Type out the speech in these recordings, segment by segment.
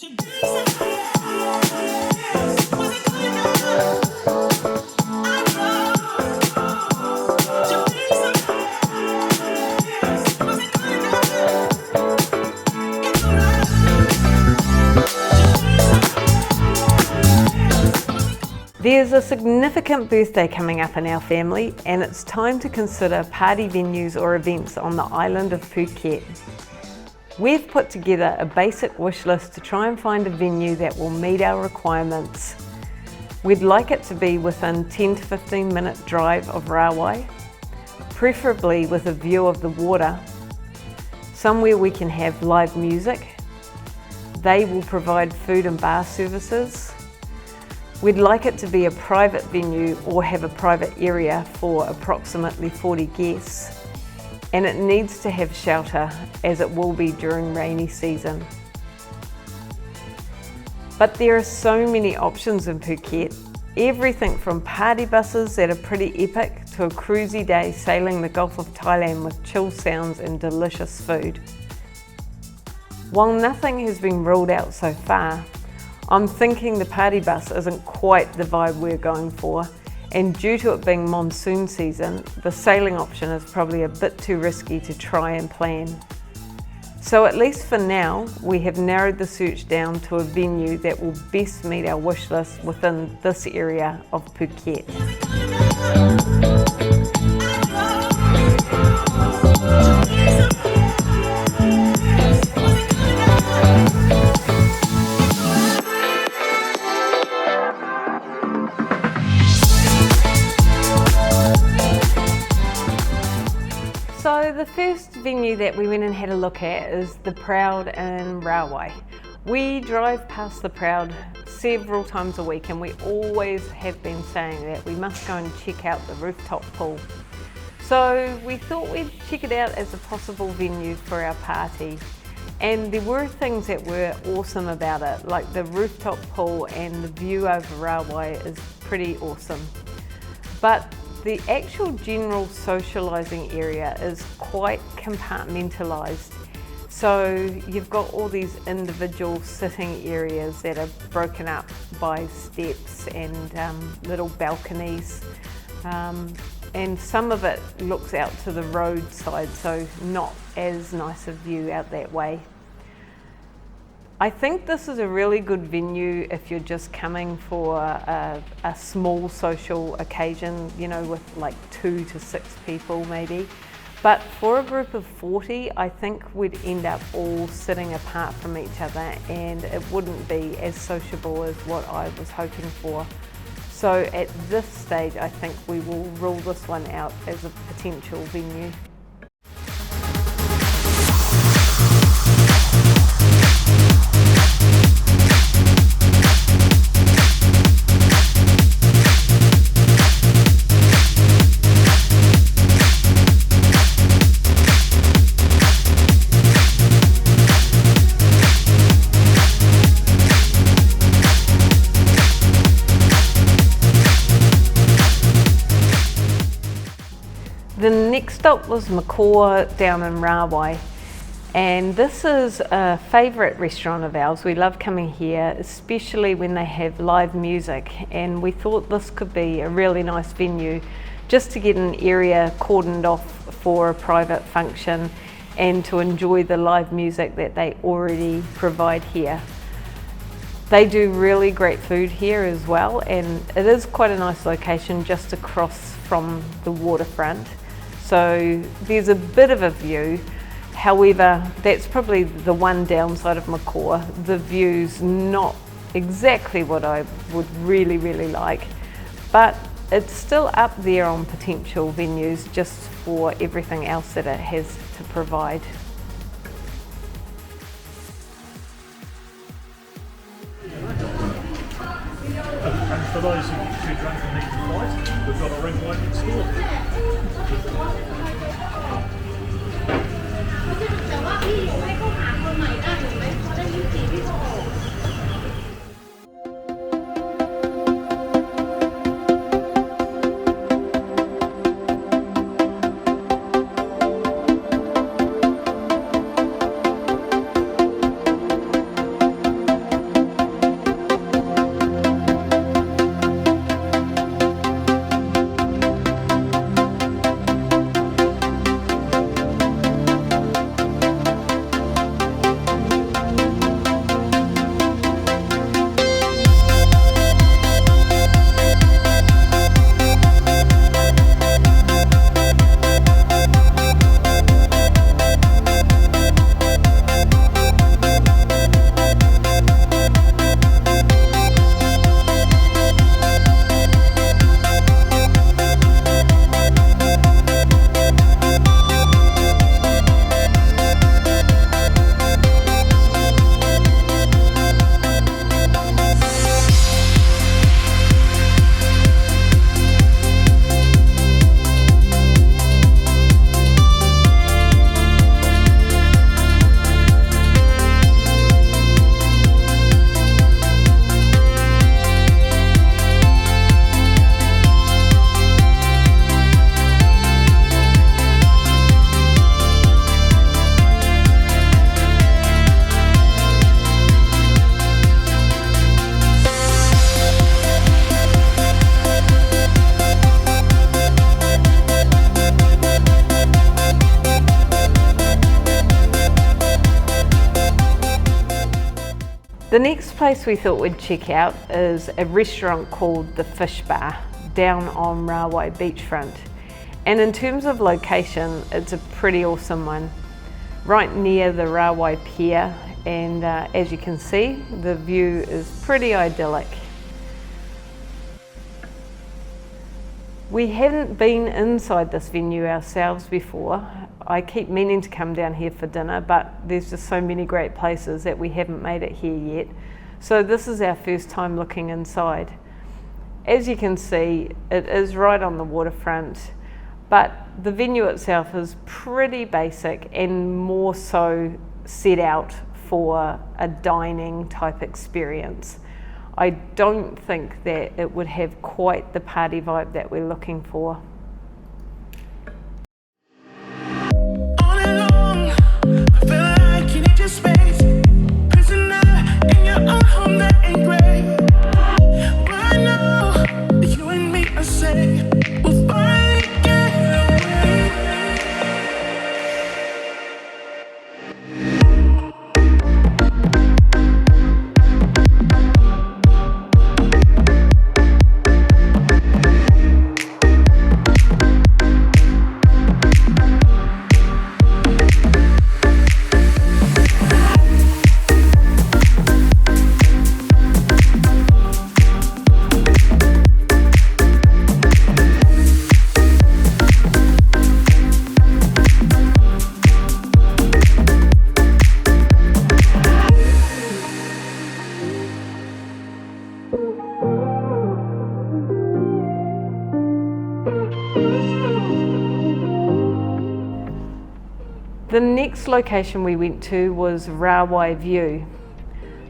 There's a significant birthday coming up in our family, and it's time to consider party venues or events on the island of Phuket. We've put together a basic wish list to try and find a venue that will meet our requirements. We'd like it to be within 10 to 15 minute drive of Rawai, preferably with a view of the water, somewhere we can have live music. They will provide food and bar services. We'd like it to be a private venue or have a private area for approximately 40 guests. And it needs to have shelter, as it will be during rainy season. But there are so many options in Phuket. Everything from party buses that are pretty epic to a cruisy day sailing the Gulf of Thailand with chill sounds and delicious food. While nothing has been ruled out so far, I'm thinking the party bus isn't quite the vibe we're going for, and due to it being monsoon season, the sailing option is probably a bit too risky to try and plan. So at least for now, we have narrowed the search down to a venue that will best meet our wish list within this area of Phuket. So the first venue that we went and had a look at is the Proud in Rawai. We drive past the Proud several times a week, and we always have been saying that we must go and check out the rooftop pool. So we thought we'd check it out as a possible venue for our party. And there were things that were awesome about it, like the rooftop pool and the view over Rawai is pretty awesome. But the actual general socialising area is quite compartmentalised. So you've got all these individual sitting areas that are broken up by steps and little balconies. And some of it looks out to the roadside, so not as nice a view out that way. I think this is a really good venue if you're just coming for a small social occasion, you know, with like 2 to 6 people maybe. But for a group of 40, I think we'd end up all sitting apart from each other, and it wouldn't be as sociable as what I was hoping for. So at this stage, I think we will rule this one out as a potential venue. The next stop was McCoy Down in Rawai, and this is a favourite restaurant of ours. We love coming here, especially when they have live music, and we thought this could be a really nice venue just to get an area cordoned off for a private function and to enjoy the live music that they already provide here. They do really great food here as well, and it is quite a nice location just across from the waterfront. So there's a bit of a view. However, that's probably the one downside of McCaw. The view's not exactly what I would really like, but it's still up there on potential venues just for everything else that it has to provide. And for those who drink and need to fight, we've got a ring light next door. The next place we thought we'd check out is a restaurant called the Fish Bar down on Rawai beachfront. And in terms of location, it's a pretty awesome one. Right near the Rawai Pier, and as you can see, the view is pretty idyllic. We haven't been inside this venue ourselves before. I keep meaning to come down here for dinner, but there's just so many great places that we haven't made it here yet. So this is our first time looking inside. As you can see, it is right on the waterfront, but the venue itself is pretty basic and more so set out for a dining type experience. I don't think that it would have quite the party vibe that we're looking for. The next location we went to was Rawai View.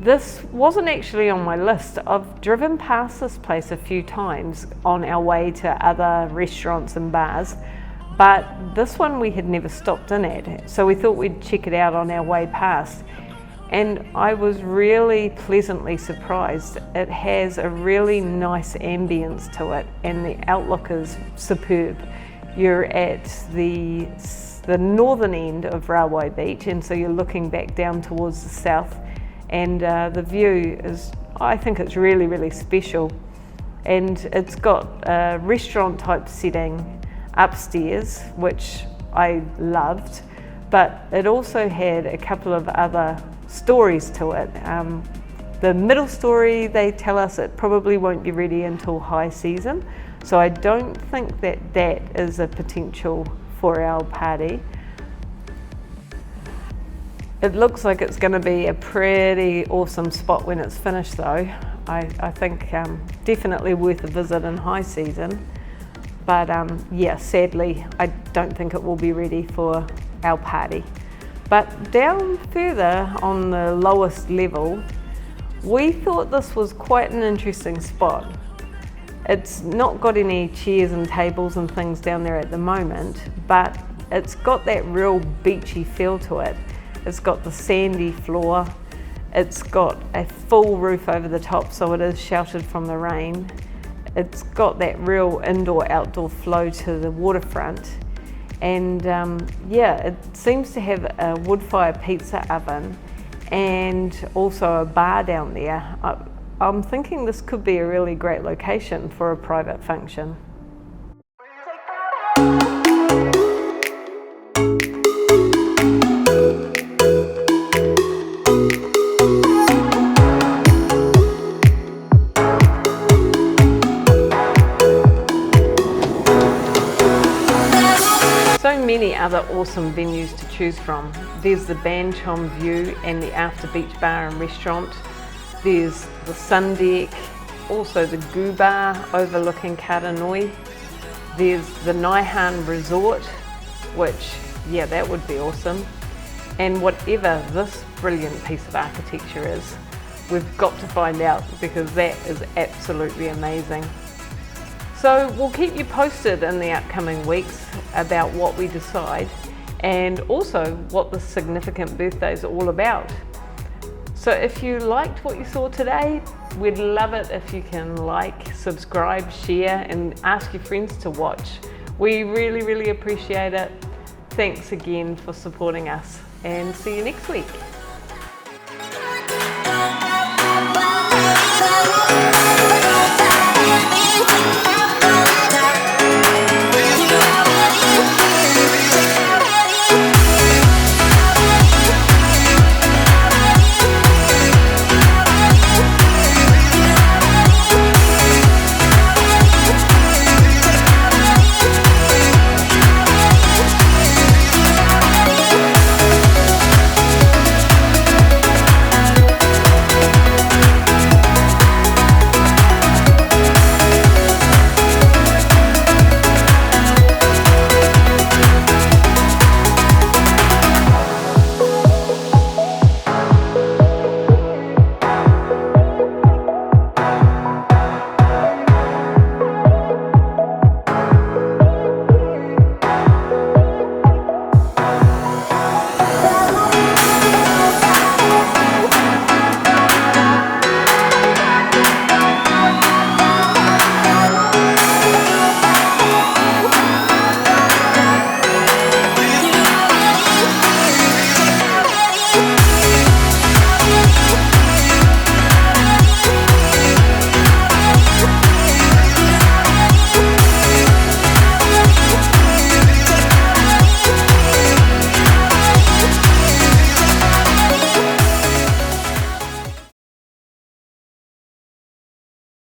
This wasn't actually on my list. I've driven past this place a few times on our way to other restaurants and bars, but this one we had never stopped in at, so we thought we'd check it out on our way past. And I was really pleasantly surprised. It has a really nice ambience to it, and the outlook is superb. You're at the northern end of Rawai Beach, and so you're looking back down towards the south, and the view is, I think it's really, really special. And it's got a restaurant type setting upstairs, which I loved, but it also had a couple of other stories to it. The middle story, they tell us it probably won't be ready until high season, so I don't think that that is a potential for our party. It looks like it's going to be a pretty awesome spot when it's finished though. I think definitely worth a visit in high season, but yeah, sadly I don't think it will be ready for our party. But down further on the lowest level, we thought this was quite an interesting spot. It's not got any chairs and tables and things down there at the moment, but it's got that real beachy feel to it. It's got the sandy floor, it's got a full roof over the top so it is sheltered from the rain. It's got that real indoor-outdoor flow to the waterfront. And yeah, it seems to have a wood-fire pizza oven and also a bar down there. I'm thinking this could be a really great location for a private function. So many other awesome venues to choose from. There's the Banchom View and the After Beach Bar and Restaurant. There's the Sun Deck, also the Goo Bar overlooking Karanui. There's the Naihan Resort, which, yeah, that would be awesome. And whatever this brilliant piece of architecture is, we've got to find out because that is absolutely amazing. So we'll keep you posted in the upcoming weeks about what we decide and also what the significant birthday is all about. So if you liked what you saw today, we'd love it if you can like, subscribe, share and ask your friends to watch. We really, really appreciate it. Thanks again for supporting us and see you next week.